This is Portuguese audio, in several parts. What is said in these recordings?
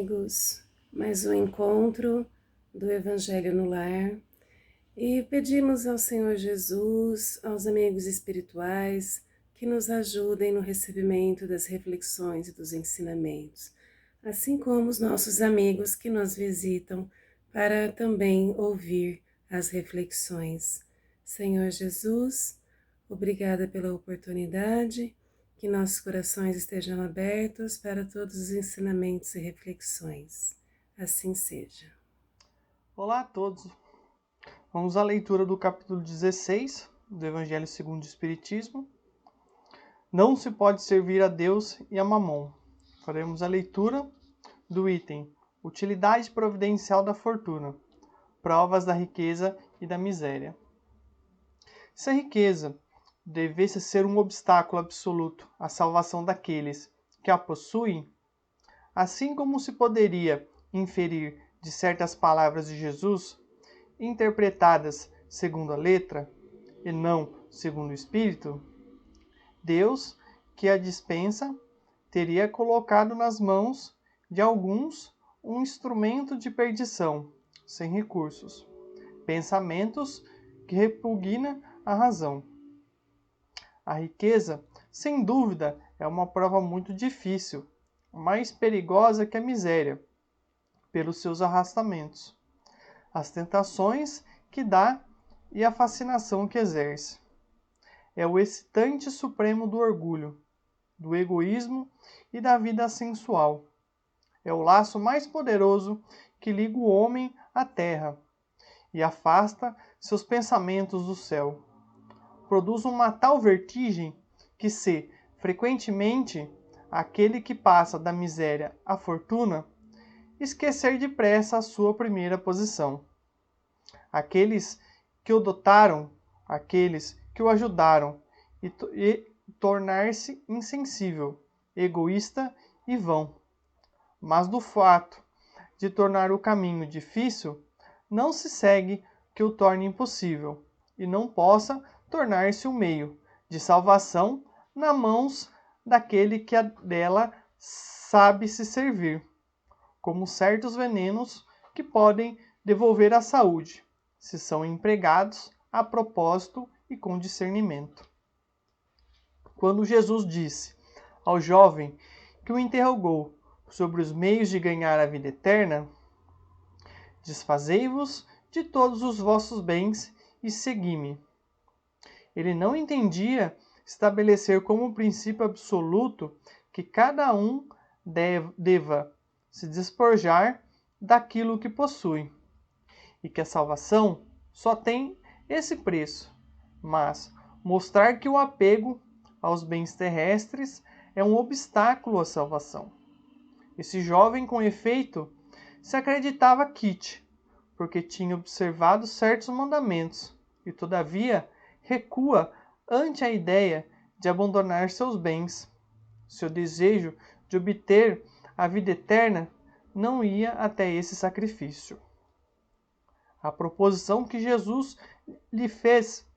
amigos, mais um encontro do Evangelho no Lar e pedimos ao Senhor Jesus, aos amigos espirituais, que nos ajudem no recebimento das reflexões e dos ensinamentos, assim como os nossos amigos que nos visitam para também ouvir as reflexões. Senhor Jesus, obrigada pela oportunidade. Que nossos corações estejam abertos para todos os ensinamentos e reflexões. Assim seja. Olá a todos. Vamos à leitura do capítulo 16 do Evangelho segundo o Espiritismo. Não se pode servir a Deus e a Mamon. Faremos a leitura do item Utilidade providencial da fortuna. Provas da riqueza e da miséria. Se a riqueza devesse ser um obstáculo absoluto à salvação daqueles que a possuem, assim como se poderia inferir de certas palavras de Jesus, interpretadas segundo a letra e não segundo o espírito, Deus, que a dispensa, teria colocado nas mãos de alguns um instrumento de perdição, sem recursos, pensamentos que repugnam a razão. A riqueza, sem dúvida, é uma prova muito difícil, mais perigosa que a miséria, pelos seus arrastamentos, as tentações que dá e a fascinação que exerce. É o excitante supremo do orgulho, do egoísmo e da vida sensual. É o laço mais poderoso que liga o homem à terra e afasta seus pensamentos do céu. Produz uma tal vertigem que se, frequentemente, aquele que passa da miséria à fortuna, esquecer depressa a sua primeira posição. Aqueles que o dotaram, aqueles que o ajudaram, e tornar-se insensível, egoísta e vão. Mas do fato de tornar o caminho difícil, não se segue que o torne impossível, e não possa tornar-se um meio de salvação nas mãos daquele que dela sabe se servir, como certos venenos que podem devolver a saúde, se são empregados a propósito e com discernimento. Quando Jesus disse ao jovem que o interrogou sobre os meios de ganhar a vida eterna, desfazei-vos de todos os vossos bens e segui-me. Ele não entendia estabelecer como princípio absoluto que cada um deva se despojar daquilo que possui, e que a salvação só tem esse preço, mas mostrar que o apego aos bens terrestres é um obstáculo à salvação. Esse jovem, com efeito, se acreditava quite, porque tinha observado certos mandamentos, e todavia recua ante a ideia de abandonar seus bens. Seu desejo de obter a vida eterna não ia até esse sacrifício. A proposição que Jesus lhe fez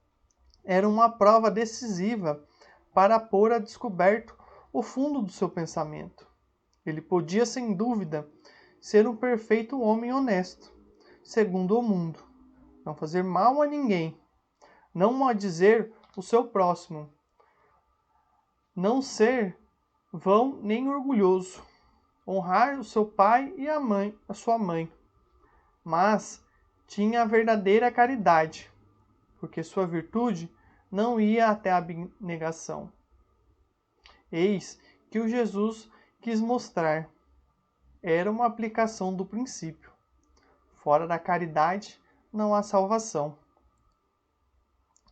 era uma prova decisiva para pôr a descoberto o fundo do seu pensamento. Ele podia, sem dúvida, ser um perfeito homem honesto, segundo o mundo, não fazer mal a ninguém, não maldizer o seu próximo, não ser vão nem orgulhoso, honrar o seu pai e a sua mãe, mas tinha a verdadeira caridade, porque sua virtude não ia até a abnegação. Eis que o Jesus quis mostrar. Era uma aplicação do princípio. Fora da caridade não há salvação.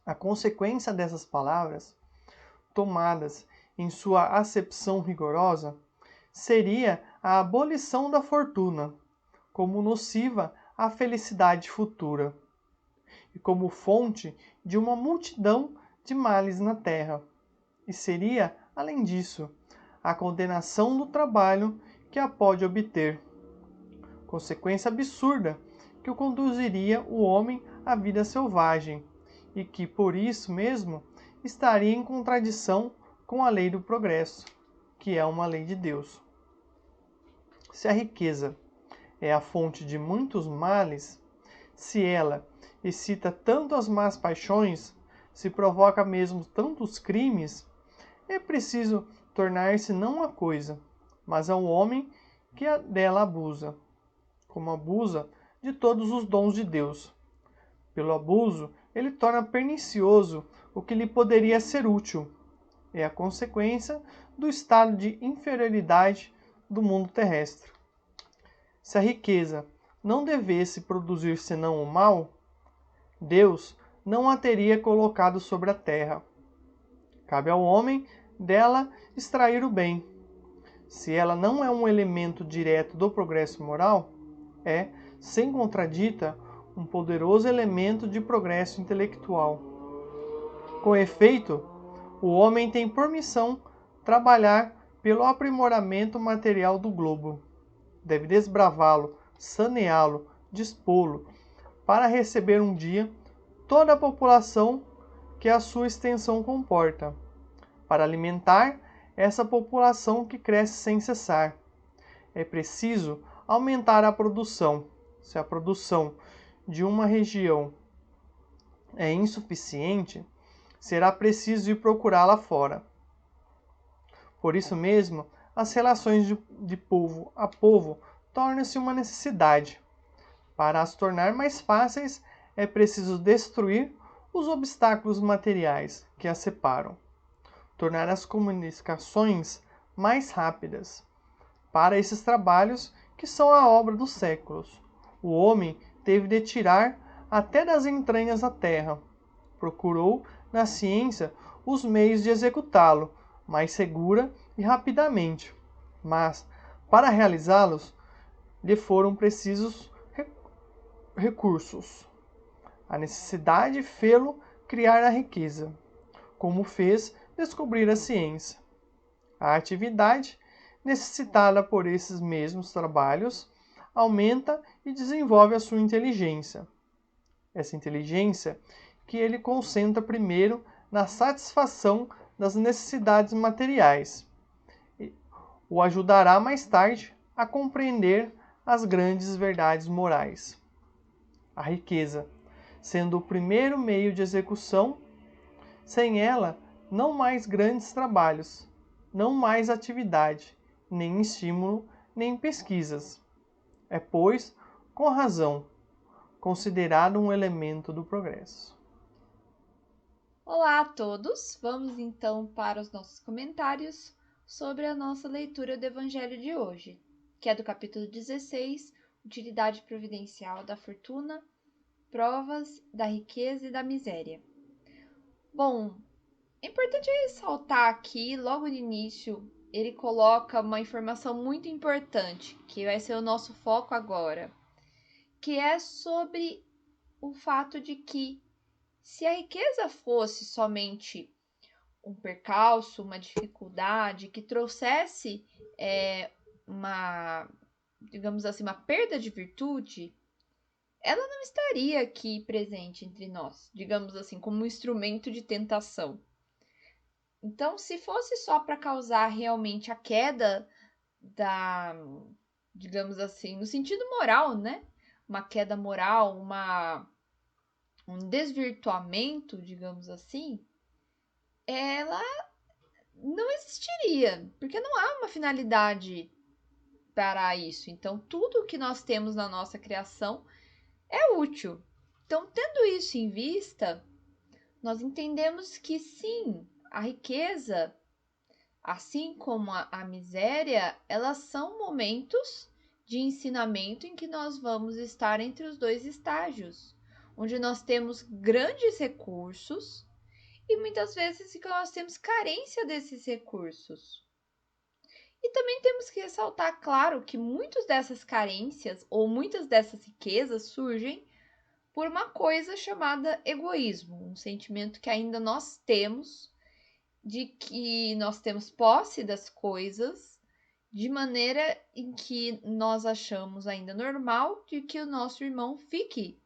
A consequência dessas palavras, tomadas em sua acepção rigorosa, seria a abolição da fortuna, como nociva à felicidade futura, e como fonte de uma multidão de males na terra. E seria, além disso, a condenação do trabalho que a pode obter. Consequência absurda que o conduziria o homem à vida selvagem, e que, por isso mesmo, estaria em contradição com a lei do progresso, que é uma lei de Deus. Se a riqueza é a fonte de muitos males, se ela excita tanto as más paixões, se provoca mesmo tantos crimes, é preciso tornar-se não a coisa, mas ao homem que dela abusa, como abusa de todos os dons de Deus. Pelo abuso, ele torna pernicioso o que lhe poderia ser útil. É a consequência do estado de inferioridade do mundo terrestre. Se a riqueza não devesse produzir senão o mal, Deus não a teria colocado sobre a terra. Cabe ao homem dela extrair o bem. Se ela não é um elemento direto do progresso moral, é, sem contradita, um poderoso elemento de progresso intelectual. Com efeito, o homem tem por missão trabalhar pelo aprimoramento material do globo. Deve desbravá-lo, saneá-lo, dispô-lo, para receber um dia toda a população que a sua extensão comporta, para alimentar essa população que cresce sem cessar. É preciso aumentar a produção. Se a produção de uma região é insuficiente, será preciso ir procurá-la fora. Por isso mesmo, as relações de povo a povo tornam-se uma necessidade. Para as tornar mais fáceis, é preciso destruir os obstáculos materiais que as separam, tornar as comunicações mais rápidas. Para esses trabalhos, que são a obra dos séculos, o homem teve de tirar até das entranhas a terra. Procurou, na ciência, os meios de executá-lo, mais segura e rapidamente. Mas, para realizá-los, lhe foram precisos recursos. A necessidade fê-lo criar a riqueza, como fez descobrir a ciência. A atividade, necessitada por esses mesmos trabalhos, aumenta e desenvolve a sua inteligência. Essa inteligência que ele concentra primeiro na satisfação das necessidades materiais. O ajudará mais tarde a compreender as grandes verdades morais. A riqueza, sendo o primeiro meio de execução, sem ela, não mais grandes trabalhos, não mais atividade, nem estímulo, nem pesquisas. É, pois, com razão, considerado um elemento do progresso. Olá a todos! Vamos então para os nossos comentários sobre a nossa leitura do Evangelho de hoje, que é do capítulo 16, Utilidade Providencial da Fortuna, Provas da Riqueza e da Miséria. Bom, é importante ressaltar aqui, logo no início, ele coloca uma informação muito importante, que vai ser o nosso foco agora, que é sobre o fato de que se a riqueza fosse somente um percalço, uma dificuldade que trouxesse uma, digamos assim, uma perda de virtude, ela não estaria aqui presente entre nós, digamos assim, como um instrumento de tentação. Então, se fosse só para causar realmente a queda da, digamos assim, no sentido moral, né? Uma queda moral, um desvirtuamento, digamos assim, ela não existiria, porque não há uma finalidade para isso. Então, tudo que nós temos na nossa criação é útil. Então, tendo isso em vista, nós entendemos que sim, a riqueza, assim como a miséria, elas são momentos de ensinamento em que nós vamos estar entre os dois estágios, onde nós temos grandes recursos e muitas vezes que nós temos carência desses recursos. E também temos que ressaltar, claro, que muitas dessas carências ou muitas dessas riquezas surgem por uma coisa chamada egoísmo, um sentimento que ainda nós temos de que nós temos posse das coisas de maneira em que nós achamos ainda normal de que o nosso irmão fique,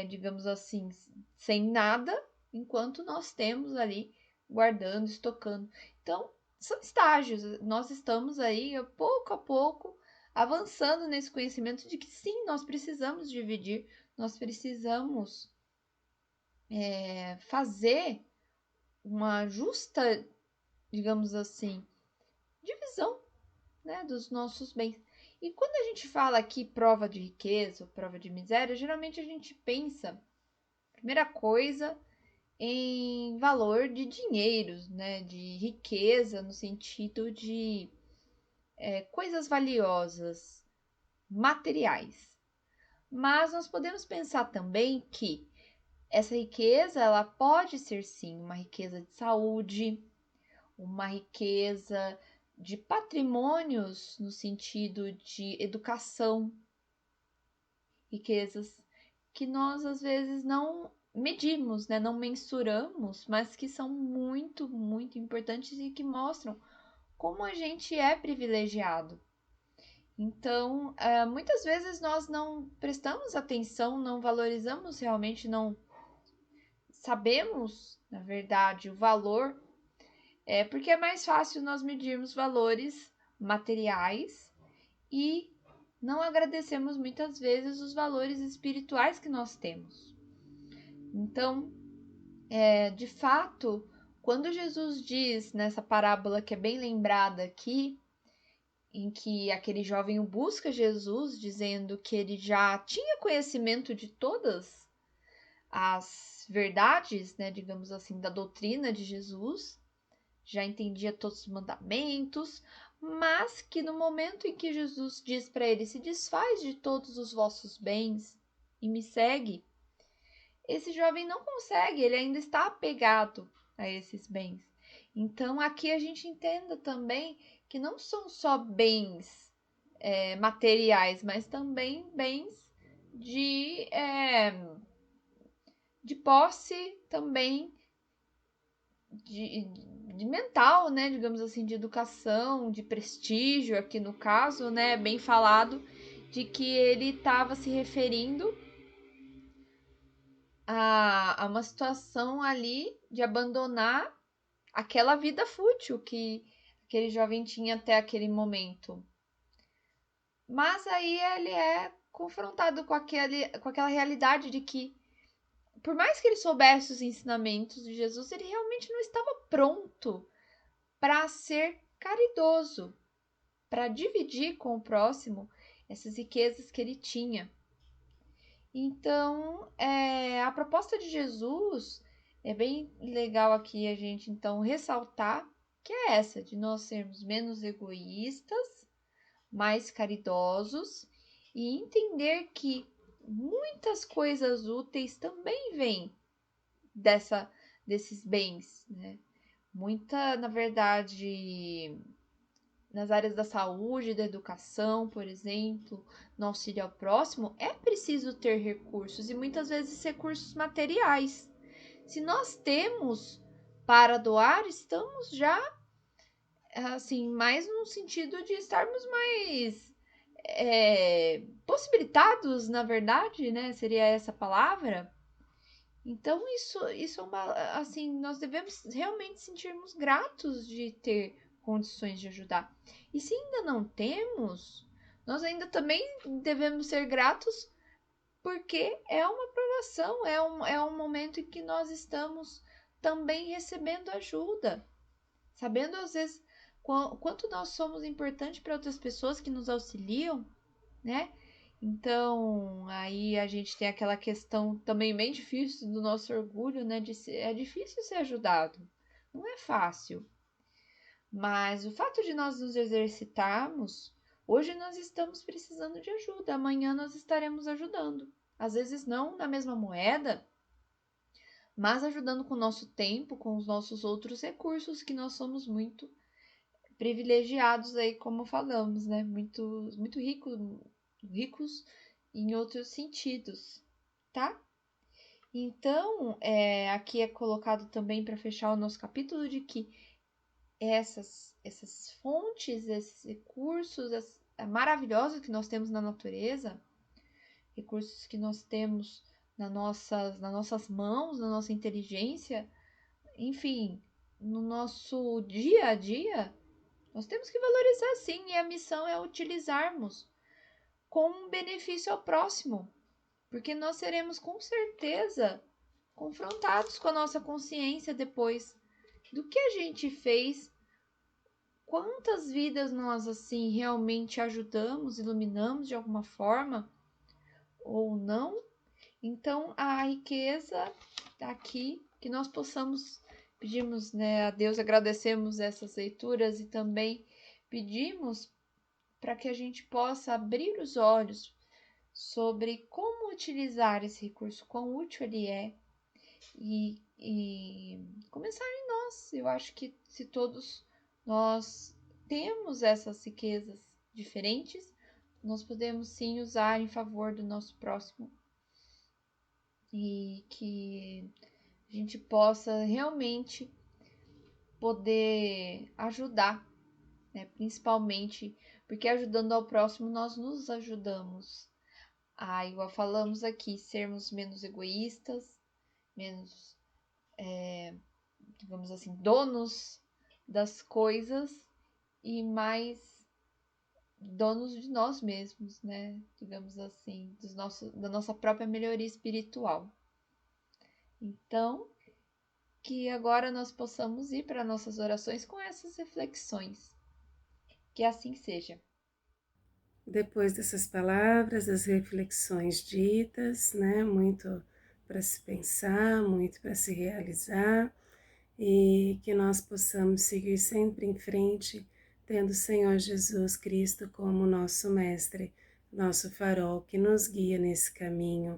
digamos assim, sem nada, enquanto nós temos ali guardando, estocando. Então, são estágios. Nós estamos aí, pouco a pouco, avançando nesse conhecimento de que sim, nós precisamos dividir, nós precisamos fazer uma justa, digamos assim, divisão, né, dos nossos bens. E quando a gente fala aqui prova de riqueza, ou prova de miséria, geralmente a gente pensa, primeira coisa, em valor de dinheiros, né, de riqueza no sentido de coisas valiosas, materiais. Mas nós podemos pensar também que essa riqueza, ela pode ser sim uma riqueza de saúde, uma riqueza de patrimônios no sentido de educação, riquezas que nós às vezes não medimos, né? Não mensuramos, mas que são muito, muito importantes e que mostram como a gente é privilegiado. Então, muitas vezes nós não prestamos atenção, não valorizamos realmente, não sabemos, na verdade, o valor, porque é mais fácil nós medirmos valores materiais e não agradecemos muitas vezes os valores espirituais que nós temos. Então, de fato, quando Jesus diz nessa parábola que é bem lembrada aqui, em que aquele jovem busca Jesus, dizendo que ele já tinha conhecimento de todas as verdades, né, digamos assim, da doutrina de Jesus, já entendia todos os mandamentos, mas que no momento em que Jesus diz para ele: se desfaz de todos os vossos bens e me segue, esse jovem não consegue, ele ainda está apegado a esses bens. Então aqui a gente entenda também que não são só bens materiais, mas também bens de posse também de, de mental, né? Digamos assim, de educação, de prestígio, aqui no caso, né? Bem falado, de que ele estava se referindo a uma situação ali de abandonar aquela vida fútil que aquele jovem tinha até aquele momento. Mas aí ele é confrontado com aquela realidade de que, por mais que ele soubesse os ensinamentos de Jesus, ele realmente não estava pronto para ser caridoso, para dividir com o próximo essas riquezas que ele tinha. Então, a proposta de Jesus é bem legal aqui a gente então ressaltar que é essa, de nós sermos menos egoístas, mais caridosos e entender que muitas coisas úteis também vêm desses bens, né? Muita, na verdade, nas áreas da saúde, da educação, por exemplo, no auxílio ao próximo, é preciso ter recursos e muitas vezes recursos materiais. Se nós temos para doar, estamos já assim, mais no sentido de estarmos mais possibilitados, na verdade, né? Seria essa palavra. Então, isso é uma, assim, nós devemos realmente sentirmos gratos de ter condições de ajudar. E se ainda não temos, nós ainda também devemos ser gratos porque é uma provação, é um momento em que nós estamos também recebendo ajuda, sabendo às vezes quanto nós somos importantes para outras pessoas que nos auxiliam, né? Então, aí a gente tem aquela questão também bem difícil do nosso orgulho, né? É difícil ser ajudado, não é fácil. Mas o fato de nós nos exercitarmos, hoje nós estamos precisando de ajuda, amanhã nós estaremos ajudando. Às vezes não na mesma moeda, mas ajudando com o nosso tempo, com os nossos outros recursos, que nós somos muito privilegiados aí, como falamos, né? Muito, muito ricos em outros sentidos, tá? Então, aqui é colocado também para fechar o nosso capítulo de que essas fontes, esses recursos maravilhosos que nós temos na natureza, recursos que nós temos nas nossas mãos, na nossa inteligência, enfim, no nosso dia a dia, Nós temos que valorizar sim, e a missão é utilizarmos com um benefício ao próximo, porque nós seremos com certeza confrontados com a nossa consciência depois do que a gente fez, quantas vidas nós assim realmente ajudamos, iluminamos de alguma forma ou não. Então a riqueza tá aqui, que nós possamos pedimos, né, a Deus, agradecemos essas leituras e também pedimos para que a gente possa abrir os olhos sobre como utilizar esse recurso, quão útil ele é e começar em nós. Eu acho que se todos nós temos essas riquezas diferentes, nós podemos sim usar em favor do nosso próximo e que a gente possa realmente poder ajudar, né? Principalmente porque ajudando ao próximo nós nos ajudamos. Igual falamos aqui, sermos menos egoístas, menos, digamos assim, donos das coisas e mais donos de nós mesmos, né? Digamos assim, da nossa própria melhoria espiritual. Então, que agora nós possamos ir para nossas orações com essas reflexões. Que assim seja. Depois dessas palavras, das reflexões ditas, né? Muito para se pensar, muito para se realizar, e que nós possamos seguir sempre em frente, tendo o Senhor Jesus Cristo como nosso mestre, nosso farol que nos guia nesse caminho,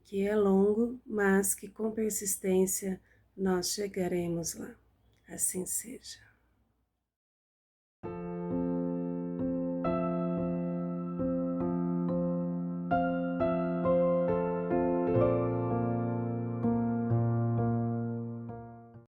que é longo, mas que com persistência nós chegaremos lá. Assim seja.